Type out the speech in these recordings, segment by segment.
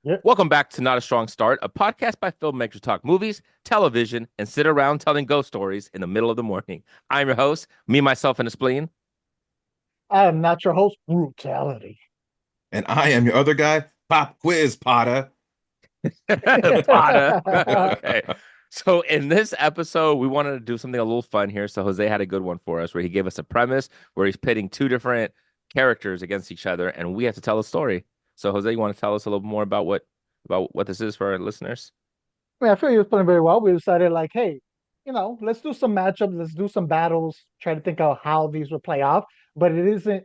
Yep. Welcome back to Not a Strong Start, a podcast by filmmakers who talk movies, television, and sit around telling ghost stories in the middle of the morning. I'm your host, me, myself, and a spleen. I am not your host, Brutality. And I am your other guy, Pop Quiz Potter. Potter. Okay. So in this episode, we wanted to do something a little fun here. So Jose had a good one for us where he gave us a premise where he's pitting two different characters against each other, and we have to tell a story. So Jose, you want to tell us a little more about what this is for our listeners? I feel he was playing very well. We decided, like, hey, let's do some matchups, let's do some battles, try to think of how these would play off. But it isn't,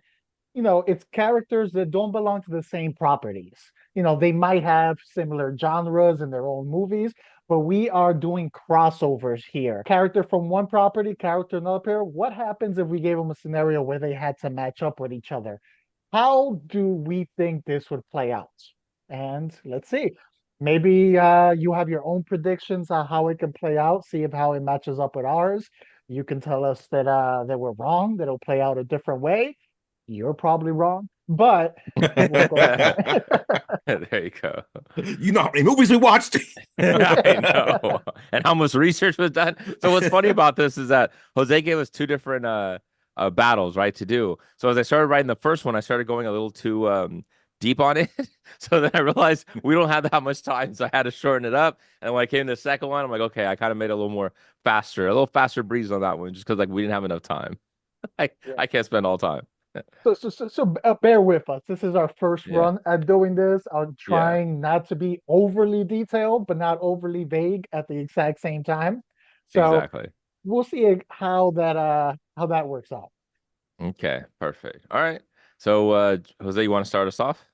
it's characters that don't belong to the same properties. They might have similar genres in their own movies, but we are doing crossovers here. Character from one property, character another pair. What happens if we gave them a scenario where they had to match up with each other? How do we think this would play out? And let's see. Maybe you have your own predictions on how it can play out, see if how it matches up with ours. You can tell us that we're wrong, that it'll play out a different way. You're probably wrong, but we'll go from there. There you go. You know how many movies we watched? I know. And how much research was done. So what's funny about this is that Jose gave us two different battles, right, to do. So as I started writing the first one, I started going a little too deep on it. So then I realized we don't have that much time, so I had to shorten it up. And when I came to the second one, I'm like, okay, I kind of made it a little more faster, a little faster breeze on that one, just because like we didn't have enough time. I Yeah. I can't spend all time. So bear with us. This is our first Yeah. run at doing this. I'm Yeah. trying not to be overly detailed, but not overly vague at the exact same time. So Exactly. we'll see how that works out. Okay. Perfect. All right. So Jose, you want to start us off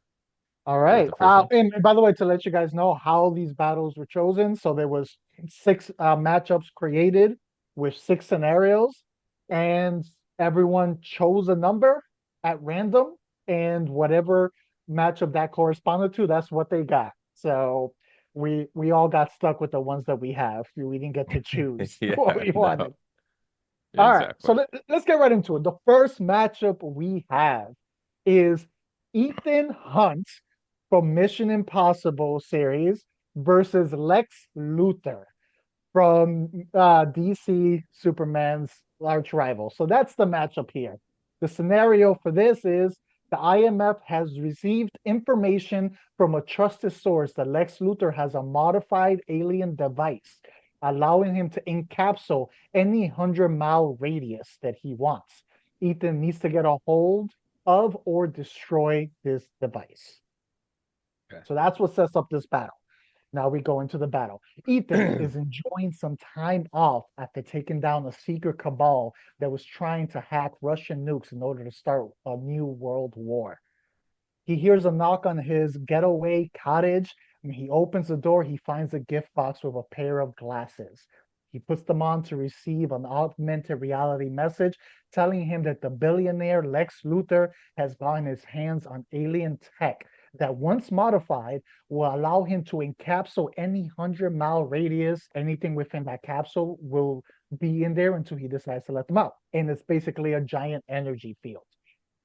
All with right. the first one? And by the way, to let you guys know how these battles were chosen, so there was six matchups created with six scenarios, and everyone chose a number at random, and whatever matchup that corresponded to, that's what they got. So we all got stuck with the ones that we have. We didn't get to choose what Yeah. we No. wanted. All right, so Exactly. let's get right into it. The first matchup we have is Ethan Hunt from Mission Impossible series versus Lex Luthor from DC Superman's arch rival. So that's the matchup here. The scenario for this is the IMF has received information from a trusted source that Lex Luthor has a modified alien device, allowing him to encapsule any 100-mile radius that he wants. Ethan needs to get a hold of or destroy this device. So that's what sets up this battle. Now we go into the battle. Ethan Okay. is enjoying some time off after taking down a secret cabal that was trying to hack Russian nukes in order to start a new world war. He hears a knock on his getaway cottage. When he opens the door, he finds a gift box with a pair of glasses. He puts them on to receive an augmented reality message telling him that the billionaire Lex Luthor has gotten his hands on alien tech that, once modified, will allow him to encapsule any 100-mile radius. Anything within that capsule will be in there until he decides to let them out. And it's basically a giant energy field.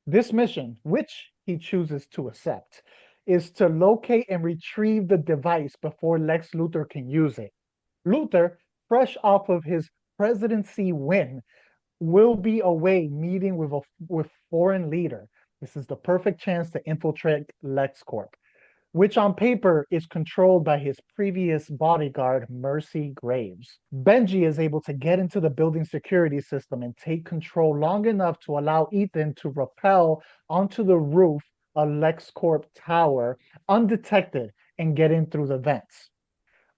This mission, which he chooses to accept, is to locate and retrieve the device before Lex Luthor can use it. Luthor, fresh off of his presidency win, will be away meeting with foreign leader. This is the perfect chance to infiltrate LexCorp, which on paper is controlled by his previous bodyguard, Mercy Graves. Benji is able to get into the building security system and take control long enough to allow Ethan to rappel onto the roof of LexCorp Tower undetected and get in through the vents.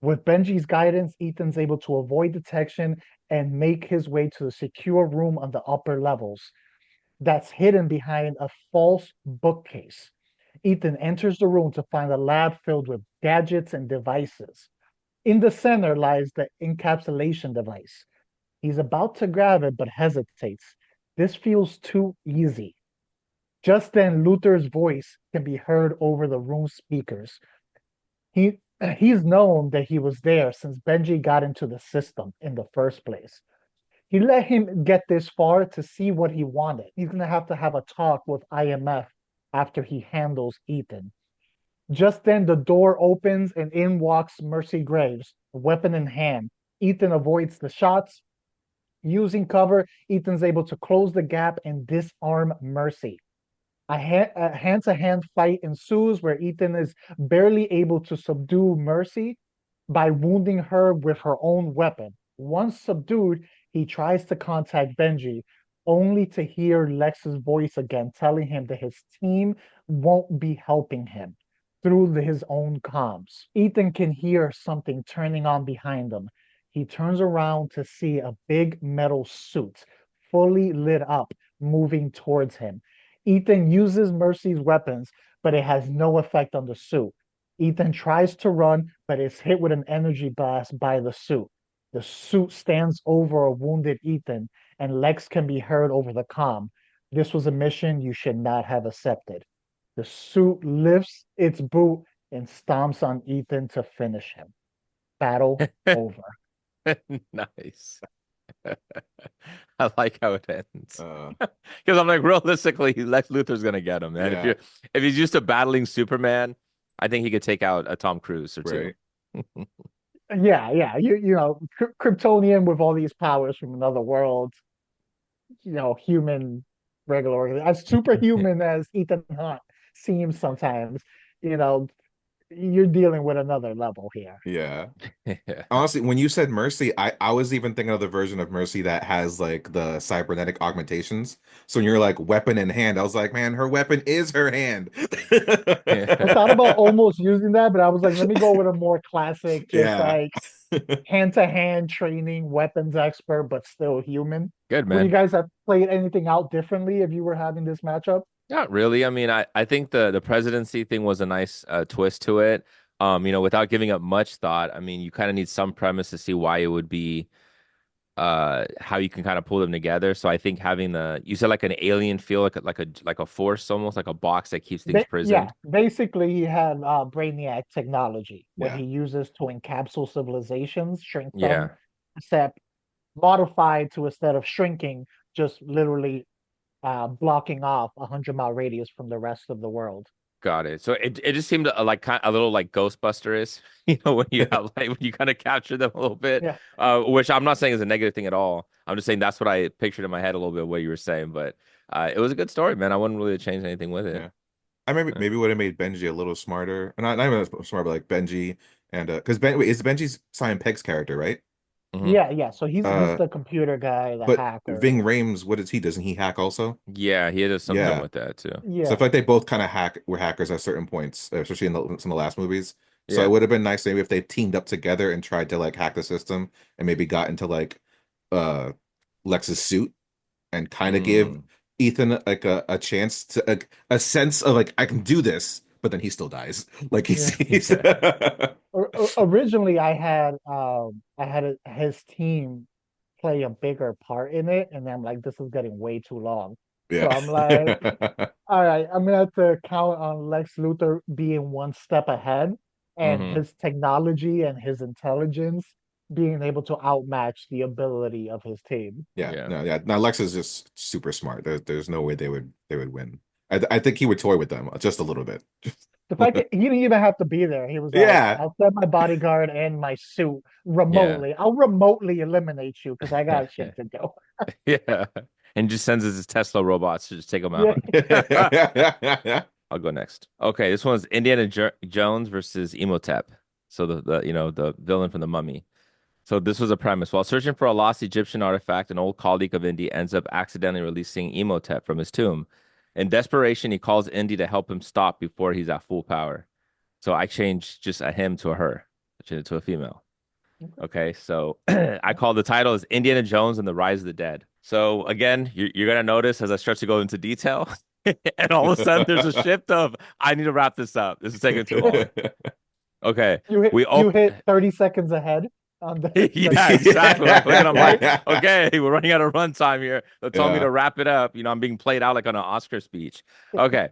With Benji's guidance, Ethan's able to avoid detection and make his way to the secure room on the upper levels that's hidden behind a false bookcase. Ethan enters the room to find a lab filled with gadgets and devices. In the center lies the encapsulation device. He's about to grab it but hesitates. This feels too easy. Just then, Luther's voice can be heard over the room speakers. He he's known that he was there since Benji got into the system in the first place. He let him get this far to see what he wanted. He's going to have a talk with IMF after he handles Ethan. Just then, the door opens and in walks Mercy Graves, weapon in hand. Ethan avoids the shots. Using cover, Ethan's able to close the gap and disarm Mercy. A hand-to-hand fight ensues where Ethan is barely able to subdue Mercy by wounding her with her own weapon. Once subdued, he tries to contact Benji, only to hear Lex's voice again telling him that his team won't be helping him through his own comms. Ethan can hear something turning on behind him. He turns around to see a big metal suit, fully lit up, moving towards him. Ethan uses Mercy's weapons, but it has no effect on the suit. Ethan tries to run, but is hit with an energy blast by the suit. The suit stands over a wounded Ethan, and Lex can be heard over the comm. This was a mission you should not have accepted. The suit lifts its boot and stomps on Ethan to finish him. Battle over. Nice. I like how it ends. Uh, Because I'm like, realistically, Lex Luthor's gonna get him, man. Yeah. If he's used to battling Superman, I think he could take out a Tom Cruise or two. right. Yeah. Kryptonian with all these powers from another world. Human, regular, as superhuman as Ethan Hunt seems sometimes. You know, you're dealing with another level here. Yeah. Yeah. Honestly, when you said Mercy, I was even thinking of the version of Mercy that has like the cybernetic augmentations. So when you're like weapon in hand, I was like, man, her weapon is her hand. I thought about almost using that, but I was like, let me go with a more classic, just Yeah. like hand-to-hand training weapons expert, but still human. Good, Would you man. guys have played anything out differently if you were having this matchup? Not really. I mean, I think the presidency thing was a nice twist to it. Without giving up much thought. I mean, you kind of need some premise to see why it would be how you can kind of pull them together. So I think having you said like an alien feel, like a force, almost like a box that keeps things Yeah, prisoned. basically he had Brainiac technology, what Yeah. he uses to encapsule civilizations, shrink them, Yeah, except modified to instead of shrinking, just literally blocking off 100-mile radius from the rest of the world. got it. So it just seemed like kind a little like Ghostbuster is, when you have like when you kind of capture them a little bit. Yeah. Which I'm not saying is a negative thing at all. I'm just saying that's what I pictured in my head a little bit what you were saying. But it was a good story, man. I wouldn't really change anything with it. Yeah. I maybe would have made Benji a little smarter. Not even smart, but like Benji and because wait, is Benji's Simon Pegg's character, right? Hmm. Yeah. So he's Uh the computer guy, the but hacker. Ving Rhames, what does he? Doesn't he hack also? Yeah, he did something Yeah. with that too. So I Yeah. feel like they both kind of were hackers at certain points, especially in some of the last movies. So it Yeah. would have been nice maybe if they teamed up together and tried to like hack the system and maybe got into like uh Lex's suit and kind of give Mm. Ethan like a chance to a sense of like I can do this, but then he still dies. Like Yeah. he's Yeah. Originally, I had his team play a bigger part in it, and I'm like, this is getting way too long. So yeah. I'm like, all right, I'm gonna have to count on Lex Luthor being one step ahead and Hmm. his technology and his intelligence being able to outmatch the ability of his team. Yeah, Yeah. no, yeah. Now Lex is just super smart. There's no way they would win. I think he would toy with them just a little bit. The fact that he didn't even have to be there, he was like, Yeah. I'll send my bodyguard and my suit Yeah. remotely. I'll remotely eliminate you because I got shit to do. Yeah. And just sends his Tesla robots to just take them Yeah. out. I'll go next. Okay, this one's Indiana Jones versus Imhotep. So the villain from the Mummy. So this was a premise. While searching for a lost Egyptian artifact, an old colleague of Indy ends up accidentally releasing Imhotep from his tomb. In desperation, he calls Indy to help him stop before he's at full power. So I changed just a him to a her. I changed it to a female. Okay, so I call the title is Indiana Jones and the Rise of the Dead. So again, you're gonna notice as I start to go into detail, and all of a sudden there's a shift of I need to wrap this up. This is taking too long. Okay, You hit we you open. hit 30 seconds ahead on the Yeah, exactly. I'm clicking. I'm like, right? okay, we're running out of runtime here. They told me Yeah. to wrap it up. I'm being played out like on an Oscar speech. Okay.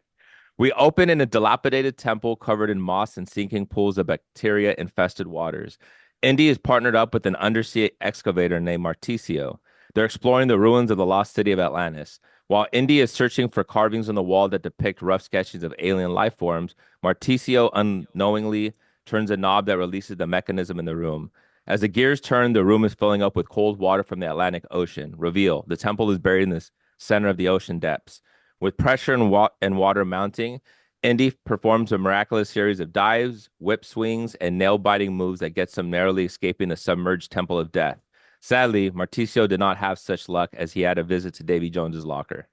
We open in a dilapidated temple covered in moss and sinking pools of bacteria-infested waters. Indy is partnered up with an undersea excavator named Marticio. They're exploring the ruins of the lost city of Atlantis. While Indy is searching for carvings on the wall that depict rough sketches of alien life forms, Marticio unknowingly turns a knob that releases the mechanism in the room. As the gears turn, the room is filling up with cold water from the Atlantic Ocean. Reveal: the temple is buried in the center of the ocean depths. With pressure and water mounting, Indy performs a miraculous series of dives, whip swings, and nail-biting moves that gets him narrowly escaping the submerged temple of death. Sadly, Marticio did not have such luck as he had a visit to Davy Jones's locker.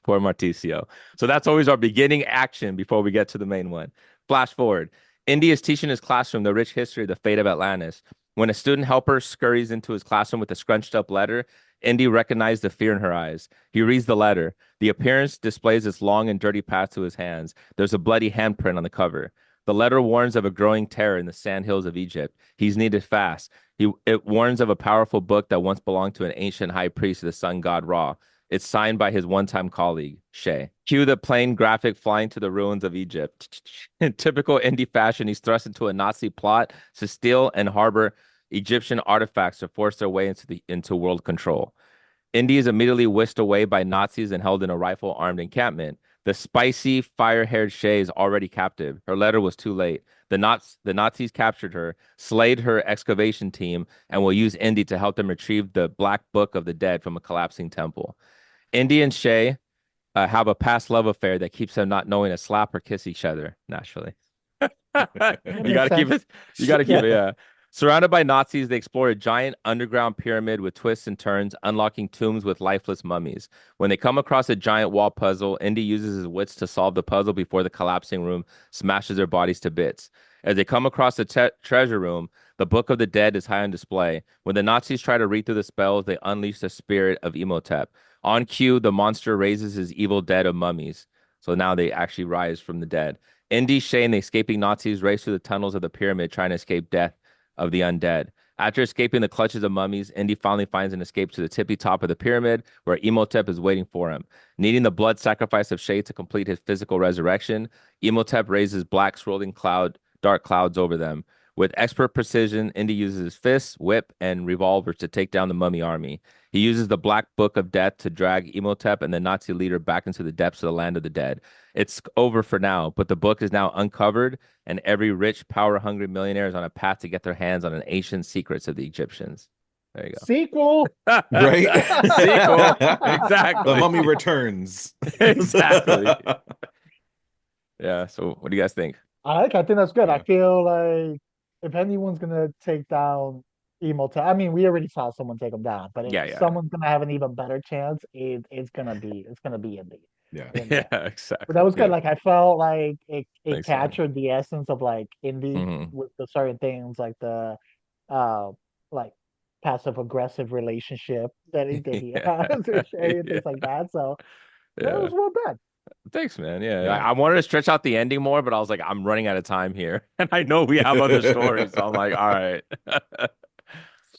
Poor Marticio. So that's always our beginning action before we get to the main one. Flash forward. Indy is teaching his classroom the rich history of the fate of Atlantis. When a student helper scurries into his classroom with a scrunched up letter, Indy recognized the fear in her eyes. He reads the letter. The appearance displays its long and dirty path to his hands. There's a bloody handprint on the cover. The letter warns of a growing terror in the sandhills of Egypt. He's needed fast. It warns of a powerful book that once belonged to an ancient high priest of the sun god Ra. It's signed by his one-time colleague, Shay. Cue the plain graphic flying to the ruins of Egypt. In typical indie fashion, he's thrust into a Nazi plot to steal and harbor Egyptian artifacts to force their way into world control. Indy is immediately whisked away by Nazis and held in a rifle-armed encampment. The spicy, fire-haired Shay is already captive. Her letter was too late. The Nazis captured her, slayed her excavation team, and will use Indy to help them retrieve the Black Book of the Dead from a collapsing temple. Indy and Shay have a past love affair that keeps them not knowing to slap or kiss each other, naturally. You got to keep it. You got to keep it. Yeah. Surrounded by Nazis, they explore a giant underground pyramid with twists and turns, unlocking tombs with lifeless mummies. When they come across a giant wall puzzle, Indy uses his wits to solve the puzzle before the collapsing room smashes their bodies to bits. As they come across the treasure room, the Book of the Dead is high on display. When the Nazis try to read through the spells, they unleash the spirit of Imhotep. On cue, the monster raises his evil dead of mummies. So now they actually rise from the dead. Indy, Shay, and the escaping Nazis race through the tunnels of the pyramid, trying to escape death of the undead. After escaping the clutches of mummies, Indy finally finds an escape to the tippy top of the pyramid, where Imhotep is waiting for him. Needing the blood sacrifice of Shay to complete his physical resurrection, Imhotep raises black swirling dark clouds over them. With expert precision, Indy uses his fists, whip, and revolvers to take down the mummy army. He uses the Black Book of Death to drag Imhotep and the Nazi leader back into the depths of the land of the dead. It's over for now, but the book is now uncovered, and every rich, power-hungry millionaire is on a path to get their hands on an ancient secrets of the Egyptians. There you go. Sequel. Right? Sequel. Exactly. The Mummy Returns. Exactly. Yeah. So, what do you guys think? I think that's good. Yeah. I feel like if anyone's gonna take down Emotep, I mean, we already saw someone take him down, but if Yeah. someone's gonna have an even better chance, it's gonna be Indy. Yeah. Yeah. But Exactly. that was good. Yeah. Like I felt like it Thanks, man. captured the essence of like Indy Mhm. with the certain things like the uh like passive aggressive relationship that he Yeah. has with Shay and Yeah. things like that. So that Yeah. was well done. Thanks, man. Yeah. Yeah. I wanted to stretch out the ending more, but I was like, I'm running out of time here. And I know we have other stories. So I'm like, all right.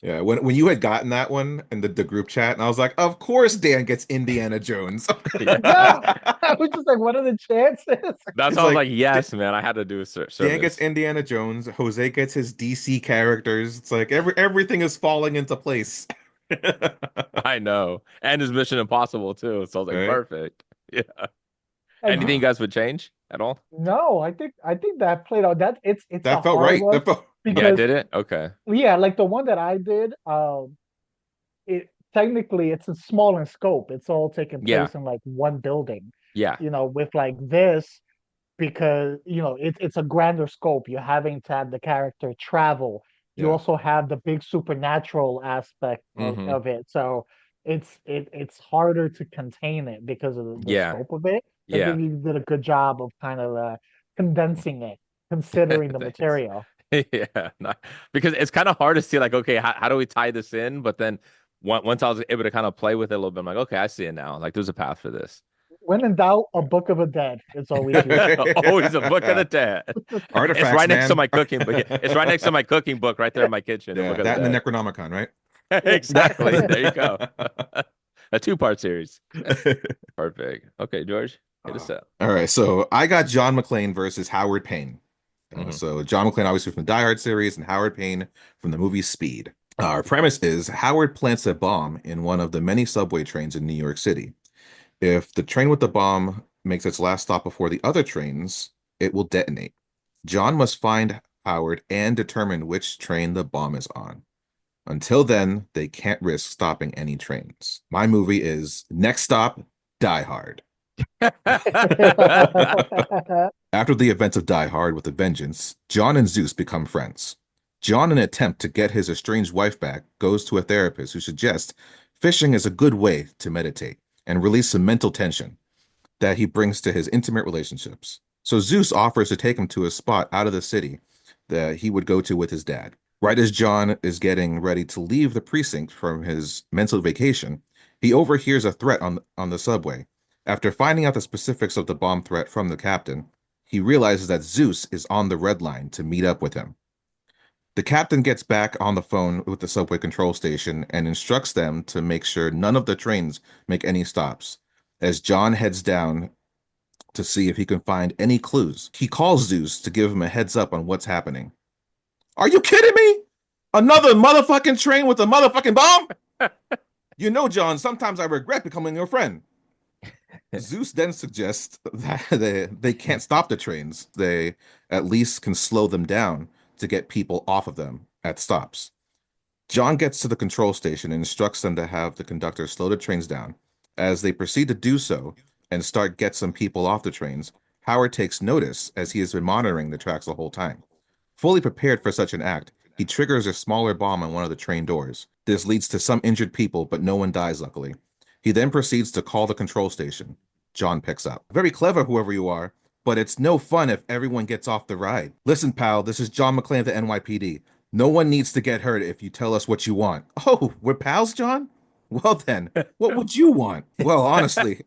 Yeah, when you had gotten that one in the group chat, and I was like, of course Dan gets Indiana Jones. Yeah, I was just like, what are the chances? That's It's why I was like like, yes, man. I had to do a Dan gets service. Indiana Jones, Jose gets his DC characters. It's like everything is falling into place. I know. And his Mission Impossible too. So I was like, Right? perfect. Yeah. And Anything you guys would change at all? no, I think that played out. That it's a That felt hard right. one That felt Yeah, because did it? Okay. yeah, like the one that I did, it technically it's a small in scope. It's all taking Yeah. place in like one building. Yeah. With like this, because it's a grander scope. You're having to have the character travel. You yeah. also have the big supernatural aspect of, Mm-hmm. of it. So it's harder to contain it because of the Yeah. scope of it. I Yeah. think you did a good job of kind of condensing it, considering the Thanks. material. Yeah, because it's kind of hard to see like, okay, how do we tie this in? But then once I was able to kind of play with it a little bit, I'm like, okay, I see it now. Like there's a path for this. When in doubt, a book of the dead is always useful. Always a book of the dead. It's Artifacts, right next to man. my cooking book. It's right next to my cooking book right there in my kitchen. The Yeah, book of the that and the dead. Necronomicon, right? Exactly. There you go. A two-part series. Perfect. Okay, George, hit us up. All right, so I got John McClane versus Howard Payne. Mhm. So John McClane, obviously from the Die Hard series, and Howard Payne from the movie Speed. Our premise is Howard plants a bomb in one of the many subway trains in New York City. If the train with the bomb makes its last stop before the other trains, it will detonate. John must find Howard and determine which train the bomb is on. Until then, they can't risk stopping any trains. My movie is Next Stop, Die Hard. After the events of Die Hard with a Vengeance, John and Zeus become friends. John, in an attempt to get his estranged wife back, goes to a therapist who suggests fishing is a good way to meditate and release some mental tension that he brings to his intimate relationships. So Zeus offers to take him to a spot out of the city that he would go to with his dad. Right as John is getting ready to leave the precinct from his mental vacation, he overhears a threat on the subway. After finding out the specifics of the bomb threat from the captain, he realizes that Zeus is on the red line to meet up with him. The captain gets back on the phone with the subway control station and instructs them to make sure none of the trains make any stops. As John heads down to see if he can find any clues, he calls Zeus to give him a heads up on what's happening. Are you kidding me? Another motherfucking train with a motherfucking bomb? You know, John, sometimes I regret becoming your friend. Zeus then suggests that they can't stop the trains. They at least can slow them down to get people off of them at stops. John gets to the control station and instructs them to have the conductor slow the trains down. As they proceed to do so and start get some people off the trains, Howard takes notice as he has been monitoring the tracks the whole time. Fully prepared for such an act, he triggers a smaller bomb on one of the train doors. This leads to some injured people, but no one dies, luckily. He then proceeds to call the control station. John picks up. Very clever, whoever you are, but it's no fun if everyone gets off the ride. Listen, pal, this is John McClane of the NYPD. No one needs to get hurt if you tell us what you want. Oh, we're pals, John? Well then, what would you want? Well, honestly,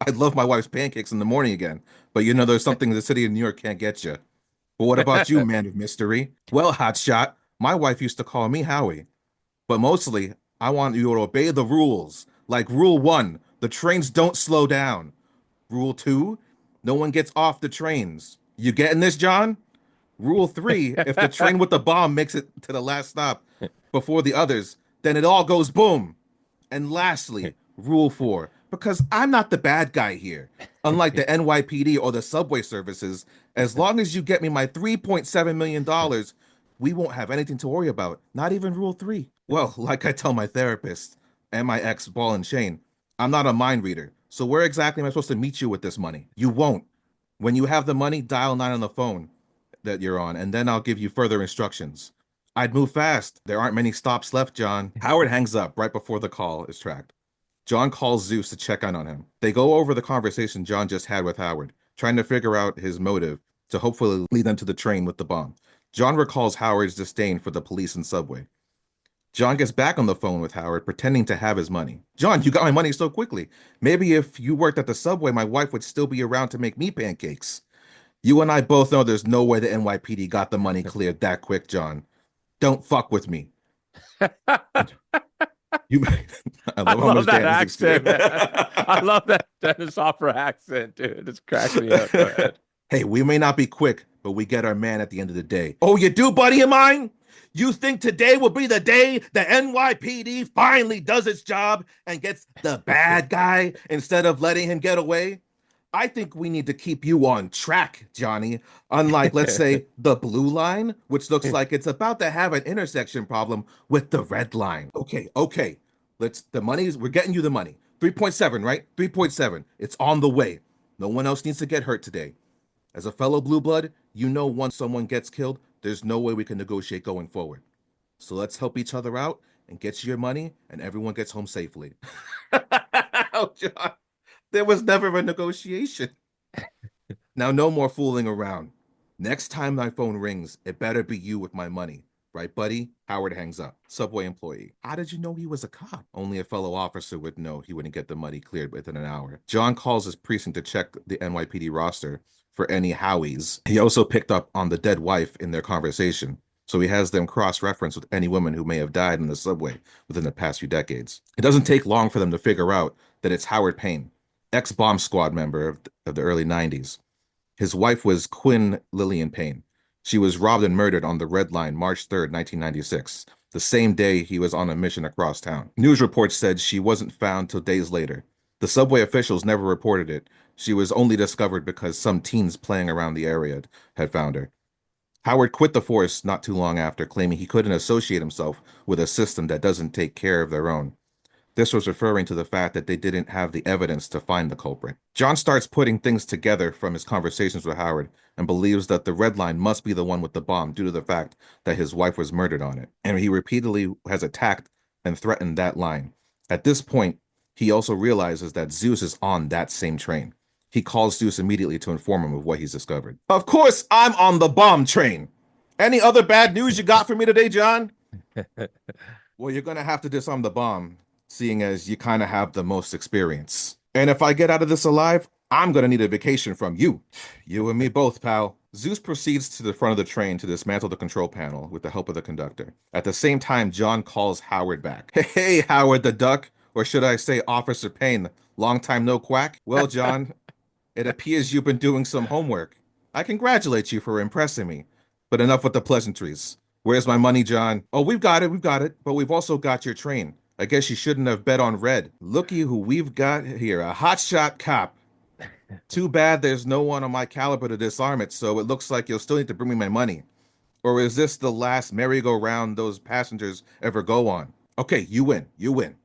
I'd love my wife's pancakes in the morning again, but you know there's something the city of New York can't get you. But what about you, man of mystery? Well, hotshot, my wife used to call me Howie. But mostly, I want you to obey the rules. Like Rule 1, the trains don't slow down. Rule 2, no one gets off the trains. You getting this, John? Rule 3, if the train with the bomb makes it to the last stop before the others, then it all goes boom. And lastly, Rule 4, because I'm not the bad guy here. Unlike the NYPD or the subway services, as long as you get me my $3.7 million, we won't have anything to worry about, not even Rule 3. Well, like I tell my therapist and my ex, Ball and Chain, I'm not a mind reader, so where exactly am I supposed to meet you with this money? You won't. When you have the money, dial 9 on the phone that you're on, and then I'll give you further instructions. I'd move fast. There aren't many stops left, John. Howard hangs up right before the call is tracked. John calls Zeus to check in on him. They go over the conversation John just had with Howard, trying to figure out his motive to hopefully lead them to the train with the bomb. John recalls Howard's disdain for the police and subway. John gets back on the phone with Howard, pretending to have his money. John, you got my money so quickly. Maybe if you worked at the subway, my wife would still be around to make me pancakes. You and I both know there's no way the NYPD got the money cleared that quick, John. Don't fuck with me. You, I love that accent, man. I love that Dennis Hopper accent, dude. It's cracking me up. Go ahead. Hey, we may not be quick, but we get our man at the end of the day. Oh, you do, buddy of mine? You think today will be the day the NYPD finally does its job and gets the bad guy instead of letting him get away? I think we need to keep you on track, Johnny. Unlike, let's say, the blue line, which looks like it's about to have an intersection problem with the red line. Okay. We're getting you the money. 3.7, right? 3.7. It's on the way. No one else needs to get hurt today. As a fellow blue blood, you know once someone gets killed, there's no way we can negotiate going forward. So let's help each other out and get you your money and everyone gets home safely. Oh, John. There was never a negotiation. Now, no more fooling around. Next time my phone rings, it better be you with my money. Right, buddy? Howard hangs up. Subway employee. How did you know he was a cop? Only a fellow officer would know he wouldn't get the money cleared within an hour. John calls his precinct to check the NYPD roster for any Howies. He also picked up on the dead wife in their conversation, so he has them cross-reference with any women who may have died in the subway within the past few decades. It doesn't take long for them to figure out that it's Howard Payne, ex-Bomb Squad member of the early 90s. His wife was Quinn Lillian Payne. She was robbed and murdered on the Red Line March 3rd, 1996. the same day he was on a mission across town. News reports said she wasn't found till days later. The subway officials never reported it. She was only discovered because some teens playing around the area had found her. Howard quit the force not too long after, claiming he couldn't associate himself with a system that doesn't take care of their own. This was referring to the fact that they didn't have the evidence to find the culprit. John starts putting things together from his conversations with Howard and believes that the red line must be the one with the bomb due to the fact that his wife was murdered on it. And he repeatedly has attacked and threatened that line. At this point, he also realizes that Zeus is on that same train. He calls Zeus immediately to inform him of what he's discovered. Of course, I'm on the bomb train. Any other bad news you got for me today, John? Well, you're going to have to disarm the bomb, seeing as you kind of have the most experience. And if I get out of this alive, I'm going to need a vacation from you. You and me both, pal. Zeus proceeds to the front of the train to dismantle the control panel with the help of the conductor. At the same time, John calls Howard back. Hey, Howard the Duck, or should I say Officer Payne, long time no quack? Well, John, it appears you've been doing some homework. I congratulate you for impressing me. But enough with the pleasantries. Where's my money, John? Oh, we've got it, but we've also got your train. I guess you shouldn't have bet on red. Looky who we've got here, a hotshot cop. Too bad there's no one on my caliber to disarm it, so it looks like you'll still need to bring me my money. Or is this the last merry-go-round those passengers ever go on? Okay, you win.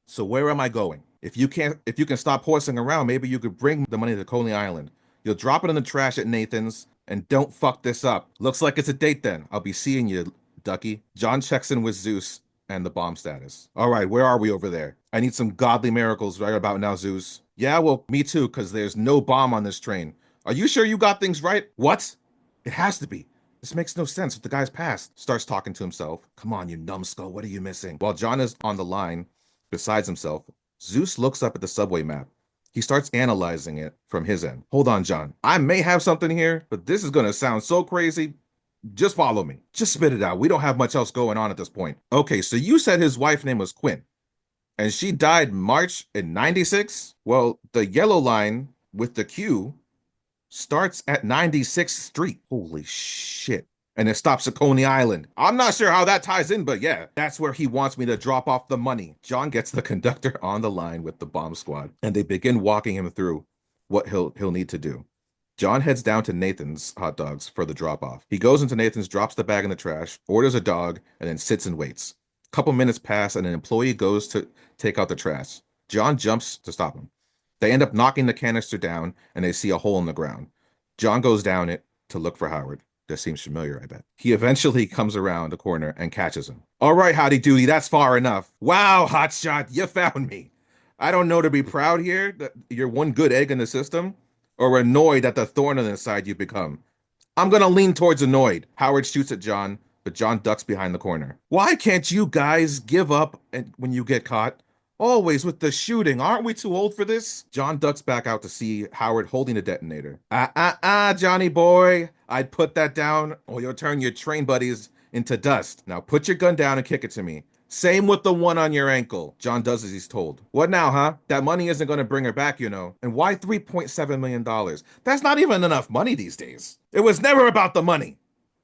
So where am I going? If you can stop horsing around, maybe you could bring the money to Coney Island. You'll drop it in the trash at Nathan's, and don't fuck this up. Looks like it's a date then. I'll be seeing you, Ducky. John checks in with Zeus and the bomb status. All right, where are we over there? I need some godly miracles right about now, Zeus. Yeah, well, me too, because there's no bomb on this train. Are you sure you got things right? What? It has to be. This makes no sense with the guy's past. Starts talking to himself. Come on, you numbskull, what are you missing? While John is on the line, besides himself, Zeus looks up at the subway map. He starts analyzing it from his end. Hold on, John. I may have something here, but this is going to sound so crazy. Just follow me. Just spit it out. We don't have much else going on at this point. Okay, so you said his wife's name was Quinn, and she died March in 96? Well, the yellow line with the Q starts at 96th Street. Holy shit. And it stops at Coney Island. I'm not sure how that ties in, but yeah, that's where he wants me to drop off the money. John gets the conductor on the line with the bomb squad, and they begin walking him through what he'll need to do. John heads down to Nathan's hot dogs for the drop-off. He goes into Nathan's, drops the bag in the trash, orders a dog, and then sits and waits. A couple minutes pass, and an employee goes to take out the trash. John jumps to stop him. They end up knocking the canister down, and they see a hole in the ground. John goes down it to look for Howard. That seems familiar, I bet. He eventually comes around the corner and catches him. All right, Howdy Doody, that's far enough. Wow, hotshot, you found me. I don't know to be proud here that you're one good egg in the system, or annoyed at the thorn in the side you've become. I'm gonna lean towards annoyed. Howard shoots at John, but John ducks behind the corner. Why can't you guys give up when you get caught? Always with the shooting. Aren't we too old for this? John ducks back out to see Howard holding a detonator. Johnny boy. I'd put that down or you'll turn your train buddies into dust. Now put your gun down and kick it to me. Same with the one on your ankle. John does as he's told. What now, huh? That money isn't going to bring her back, you know. And why $3.7 million? That's not even enough money these days. It was never about the money.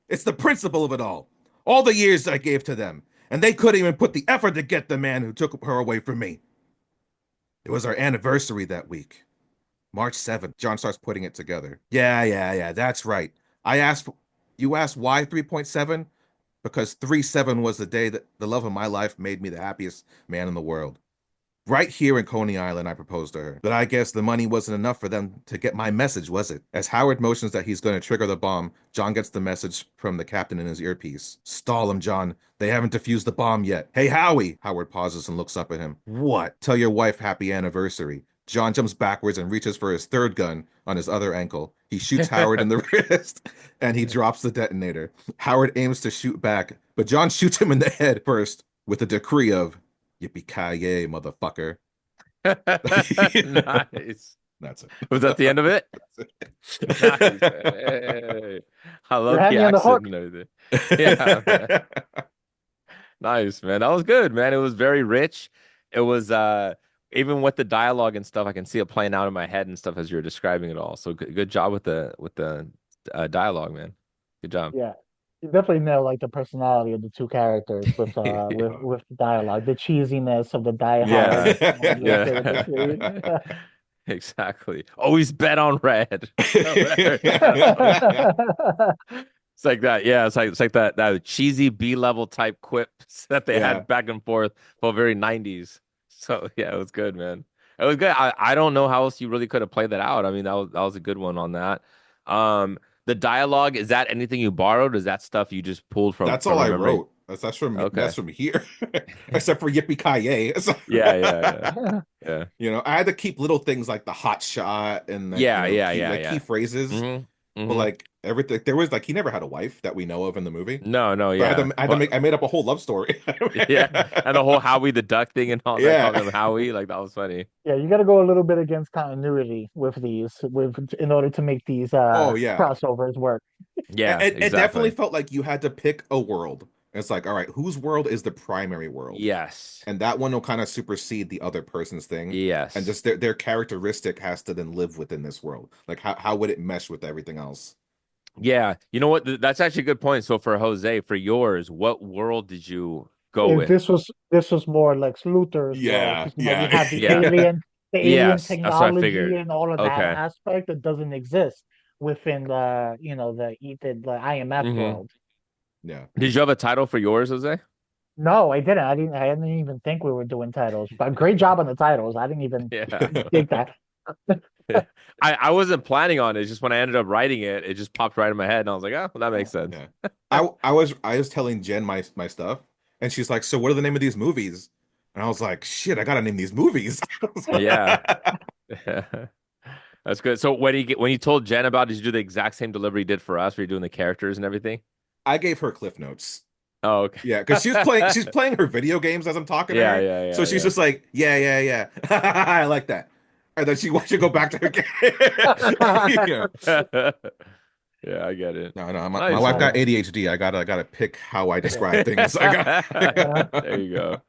It's the principle of it all. All the years I gave to them. And they couldn't even put the effort to get the man who took her away from me. It was our anniversary that week. March 7th. John starts putting it together. Yeah, that's right. You asked why 3.7? Because 3/7 was the day that the love of my life made me the happiest man in the world. Right here in Coney Island, I proposed to her. But I guess the money wasn't enough for them to get my message, was it? As Howard motions that he's going to trigger the bomb, John gets the message from the captain in his earpiece. Stall him, John. They haven't defused the bomb yet. Hey, Howie! Howard pauses and looks up at him. What? Tell your wife happy anniversary. John jumps backwards and reaches for his third gun on his other ankle. He shoots Howard in the wrist, and he drops the detonator. Howard aims to shoot back, but John shoots him in the head first with a decree of yippee-ki-yay, motherfucker. Nice. That's it. Was that the end of it? Nice. Hey. I love the accent and everything. Yeah, man. Nice, man. That was good, man. It was very rich. It was even with the dialogue and stuff, I can see it playing out in my head and stuff as you're describing it all. So good job with the dialogue, man. Good job. Yeah. You definitely nailed like the personality of the two characters with Yeah. with the dialogue, the cheesiness of the Die Hard Yeah. comedy with the screen. Yeah. Exactly. Always bet on red. Whatever. It's like that. Yeah, it's like that cheesy B-level type quips that they Yeah. had back and forth for very 90s. So yeah, it was good, man. It was good. I don't know how else you really could have played that out. I mean, that was a good one on that. The dialogue, is that anything you borrowed? Is that stuff you just pulled from That's all I remembering? wrote. That's Okay. from here, except for Yippee Ki So, Yeah, yeah, yeah. Yeah. I had to keep little things like the hot shot and like Yeah, yeah, key yeah, like key yeah. phrases. hmm But hmm like everything, there was like he never had a wife that we know of in the movie. No, no, So yeah. But I made up a whole love story. yeah, and the whole Howie the Duck thing and all that, calling Yeah. him Howie, like that was funny. Yeah, you got to go a little bit against continuity with these, with in order to make these Oh yeah. crossovers work. Yeah, It definitely exactly. felt like you had to pick a world. It's like, all right, whose world is the primary world? Yes. And that one will kind of supersede the other person's thing. And Yes. just their characteristic has to then live within this world. Like how would it mesh with everything else? Yeah. You know what? That's actually a good point. So for Jose, for yours, what world did you go If with? this was more like Luthor's world, Yeah, because you yeah, have Yeah. the alien Yes. That's what I technology figured. and all of that Okay. aspect that doesn't exist within the the IMF hmm world. yeah. Did you have a title for yours, Jose? No, I didn't. I didn't even think we were doing titles. But great job on the titles. I didn't even Yeah. think that. I wasn't planning on it. It's just when I ended up writing it, it just popped right in my head, and I was like, oh, well, that makes sense. Yeah. I was telling Jen my stuff, and she's like, "So what are the name of these movies?" And I was like, "Shit, I gotta name these movies." Yeah. That's good. So when you told Jen about, did you do the exact same delivery you did for us? Were you doing the characters and everything? I gave her Cliff Notes. Oh, okay. Yeah, because she's playing her video games as I'm talking to Yeah, her. yeah, So yeah, she's yeah. just like, yeah, yeah, yeah. I like that. And then she wants to go back to her game. Yeah. Yeah, I get it. No, no, my Nice, wife got man. Uh, ADHD. I gotta pick how I yeah. describe things. I got There you go.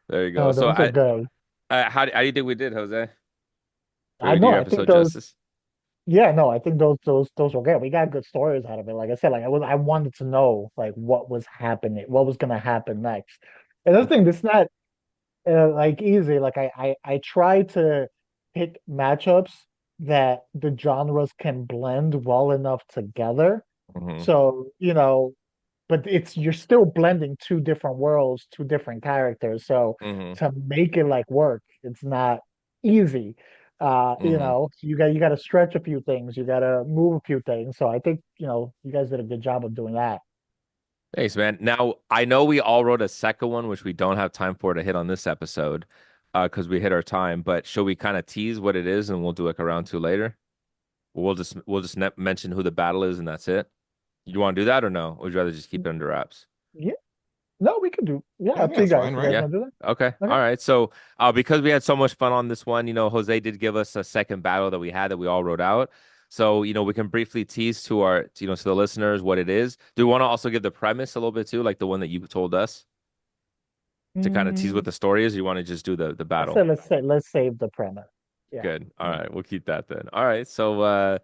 There you go. No, So those are good. how do you think we did, Jose? Did I we do know. your I think episode those. justice? Yeah, no, I think those were good. We got good stories out of it. Like I said, I wanted to know like what was happening, what was gonna happen next. And the thing, it's not like easy. Like I try to pick matchups that the genres can blend well enough together. hmm So, but you're still blending two different worlds, two different characters. So hmm to make it like work, it's not easy. hmm So you got to stretch a few things, you got to move a few things. So I think, you guys did a good job of doing that. Thanks, man. Now I know we all wrote a second one, which we don't have time for to hit on this episode, because we hit our time. But shall we kind of tease what it is, and we'll do like a round two later? We'll just mention who the battle is, and that's it. You want to do that or no? Or would you rather just keep it under wraps? Yeah, no, we could do. Yeah, Yeah, up yeah, to you it's guys. fine, You right? guys Yeah. want to do Okay. that? All Okay. right. So, because we had so much fun on this one, Jose did give us a second battle that we had that we all wrote out. So, we can briefly tease to to the listeners what it is. Do you want to also give the premise a little bit too, like the one that you told us to kind of tease what Mm, the story is? Or you want to just do the let's say battle? let's save the premise. Yeah. Good. All right. We'll keep that then. All right. So,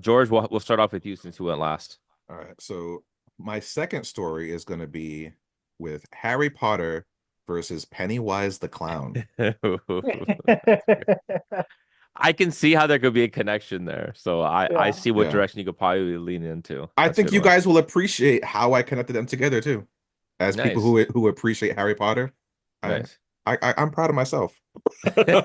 George, we'll start off with you since you went last. All right. So my second story is gonna be with Harry Potter versus Pennywise the Clown. I can see how there could be a connection there. So I Yeah. see what Yeah. direction you could probably lean into. I That's a think good you one. guys will appreciate how I connected them together too. As people Nice. who appreciate Harry Potter, I, Nice. I'm proud of myself. Good.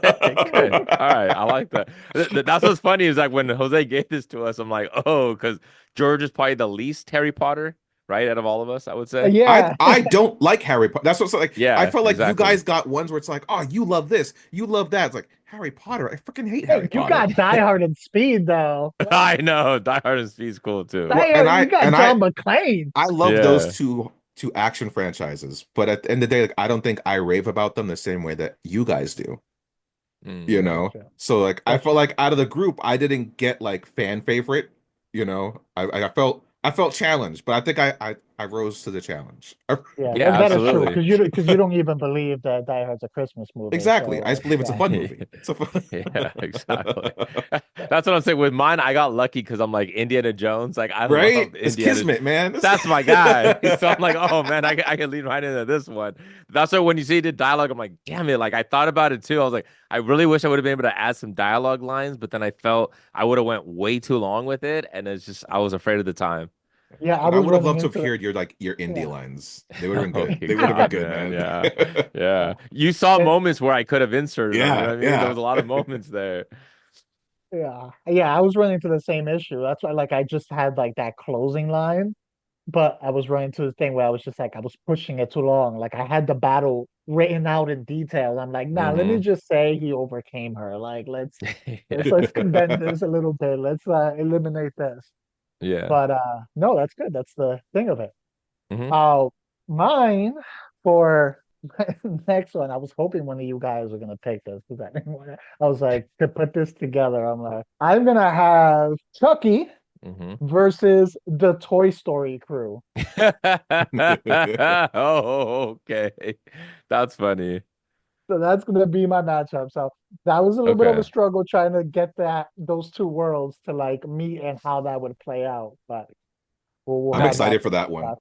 All right. I like that. That's what's funny is like when Jose gave this to us, I'm like, oh, because George is probably the least Harry Potter, right? Out of all of us, I would say. Yeah. I don't like Harry Potter. That's what's like. I Yeah, felt like you exactly. guys got ones where it's like, oh, you love this, you love that. It's like Harry Potter. I freaking hate Hey, Harry you Potter. got Die Hard and Speed though. What? I know. Die Hard and Speed's cool too. Well, Die Hard, you got and John McClane. I love those Yeah. two action franchises, but at the end of the day, like, I don't think I rave about them the same way that you guys do. Mm. That's true. So like I That's felt true. like out of the group, I didn't get like fan favorite. I felt challenged, but I think I I rose to the challenge. Yeah, Yeah, that is true absolutely. because you don't even believe that Die Hard's a Christmas movie. Exactly. So I just believe it's a yeah, fun movie. It's a fun. Yeah, exactly. That's what I'm saying. With mine, I got lucky because I'm like Indiana Jones. Like I Right? love It's Indiana. Kismet, man. That's my guy. So I'm like, oh man, I can lead right into this one. That's why when you see the dialogue, I'm like, damn it. Like I thought about it too. I was like, I really wish I would have been able to add some dialogue lines, but then I felt I would have went way too long with it, and it's just I was afraid of the time. yeah. I But I was would have running loved to have into that. heard your indie Yeah, lines. They would have been Oh good. They would have been God, good, man. man. Yeah. Yeah. yeah. You saw And moments where I could have inserted them. You know Yeah, what I mean? There yeah. was a lot of moments there. yeah, I was running into the same issue. That's why like I just had like that closing line, but I was running into the thing where I was just like I was pushing it too long. Like I had the battle written out in detail. I'm like, nah, let me Hmm. just say he overcame her. Like let's condense this a little bit. Let's eliminate this. Yeah. But no, that's good. That's the thing of it. Hmm. Uh mine for next one, I was hoping one of you guys were gonna pick this because I was like to put this together. I'm like, I'm gonna have Chucky Hmm. versus the Toy Story crew. Oh, okay. That's funny. So that's gonna be my matchup. So that was a little bit of a Okay. struggle trying to get that those two worlds to like meet and how that would play out. But we'll I'm have that excited to for that one. discuss.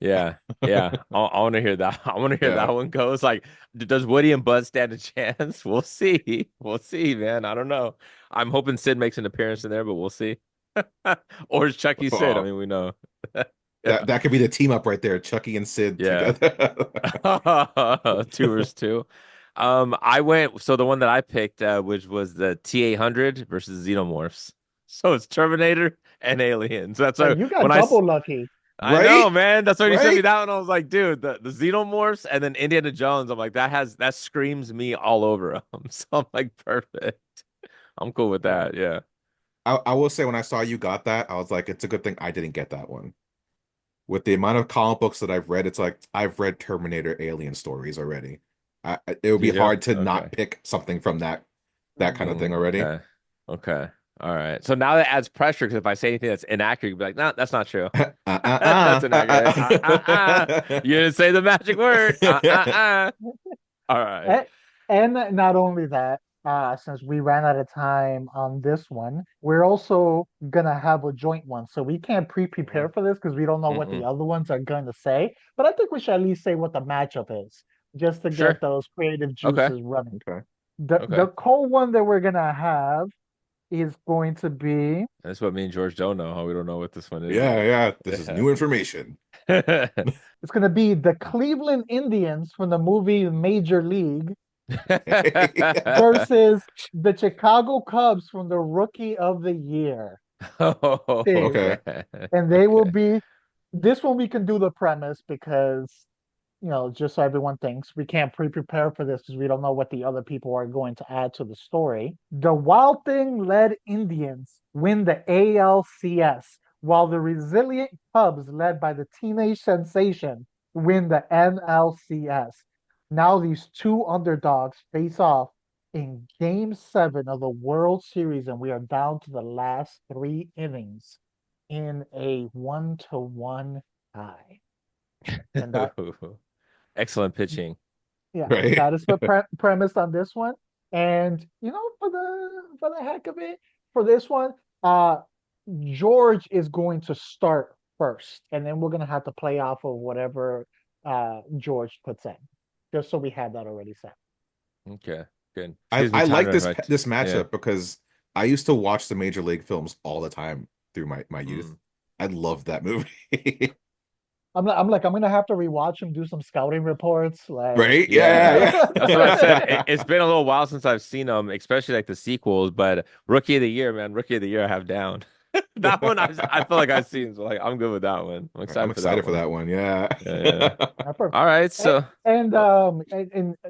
Yeah. Yeah. I want to hear that. I want to hear Yeah. that one go. It's like, does Woody and Buzz stand a chance? We'll see. We'll see, man. I don't know. I'm hoping Sid makes an appearance in there, but we'll see. Or is Chucky Sid? I Oh, mean, we know. Yeah. that could be the team up right there, Chucky and Sid Yeah. together. Tours too. I went so the one that I picked, which was the T-800 versus Xenomorphs. So it's Terminator and Aliens. That's Hey, why you when got double lucky. I know, Right? man. That's when you sent me Right? that one. I was like, dude, the Xenomorphs and then Indiana Jones. I'm like, that screams me all over them. So I'm like, perfect. I'm cool with Yeah. that. Yeah. I will say when I saw you got that, I was like, it's a good thing I didn't get that one. With the amount of comic books that I've read, it's like I've read Terminator Alien stories already. It would be Yeah. hard to not Okay. pick something from that kind of thing already. Okay. Okay. All right. So now that adds pressure because if I say anything that's inaccurate, you'd be like, no, that's not true. That's inaccurate. You didn't say the magic word. All right. And, and not only that, since we ran out of time on this one, we're also gonna have a joint one. So we can't pre-prepare for this because we don't know what the Mm-mm. other ones are going to say. But I think we should at least say what the matchup is, just to get Sure. those creative Okay. juices running. Okay. The Okay. cold one that we're gonna have is going to be That's what me and George don't know. How we don't know what this one is Yeah, yet. yeah. This is new information. Yeah. it's gonna be the Cleveland Indians from the movie Major League versus the Chicago Cubs from the Rookie of the Year. Oh Okay. Okay. man. And they will Okay. be this one we can do the premise because just so everyone thinks we can't pre-prepare for this because we don't know what the other people are going to add to the story. The Wild Thing led Indians win the ALCS, while the resilient Cubs, led by the teenage sensation, win the NLCS. Now these two underdogs face off in Game 7 of the World Series, and we are down to the last 3 innings in a 1-1 tie. And that, Excellent pitching. yeah, Right. that is the premise on this one. And for the heck of it, for this one, uh, George is going to start first, and then we're gonna have to play off of whatever George puts in, just so we have that already set. Okay. Good. This I gives me I time like to this write. this Yeah. matchup because I used to watch the Major League films all the time through my youth. Mm. I love that movie. I'm gonna have to rewatch him, do some scouting reports, like Right? Yeah. Yeah, That's what I said. yeah. It's been a little while since I've seen them, especially like the sequels, but Rookie of the Year, man, Rookie of the Year I have down. That one I feel like I've seen, so like I'm good with that one. I'm I'm excited for that excited for one. that one. Yeah. Yeah, yeah. perfect. All right, And, so and uh,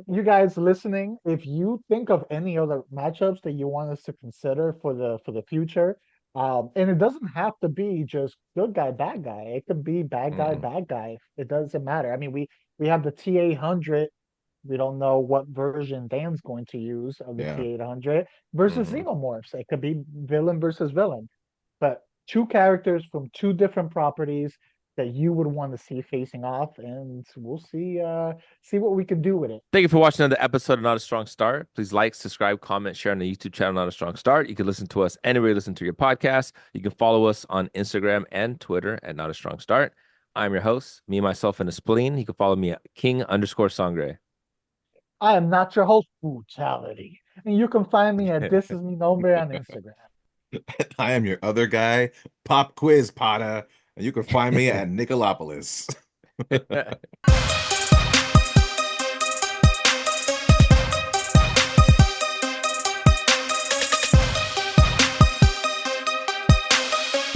you guys listening, if you think of any other matchups that you want us to consider for the future, and it doesn't have to be just good guy, bad guy. It could be bad guy, mhm, bad guy. It doesn't matter. I mean, we have the T-800. We don't know what version Dan's going to use of the Yeah. T-800 versus mhm. Xenomorphs. It could be villain versus villain, but two characters from two different properties. that you would want to see facing off, and we'll see what we can do with it. Thank you for watching another episode of Not a Strong Start. Please like, subscribe, comment, share on the YouTube channel Not a Strong Start. You can listen to us anywhere you listen to your podcast. You can follow us on Instagram and Twitter at Not a Strong Start. I'm your host, me, myself, and a spleen. You can follow me at King_Sangre. I am not your host, Brutality. And you can find me at This Is Mi Nombre on Instagram. I am your other guy, Pop Quiz Potter, and you can find me at Nicolopolis.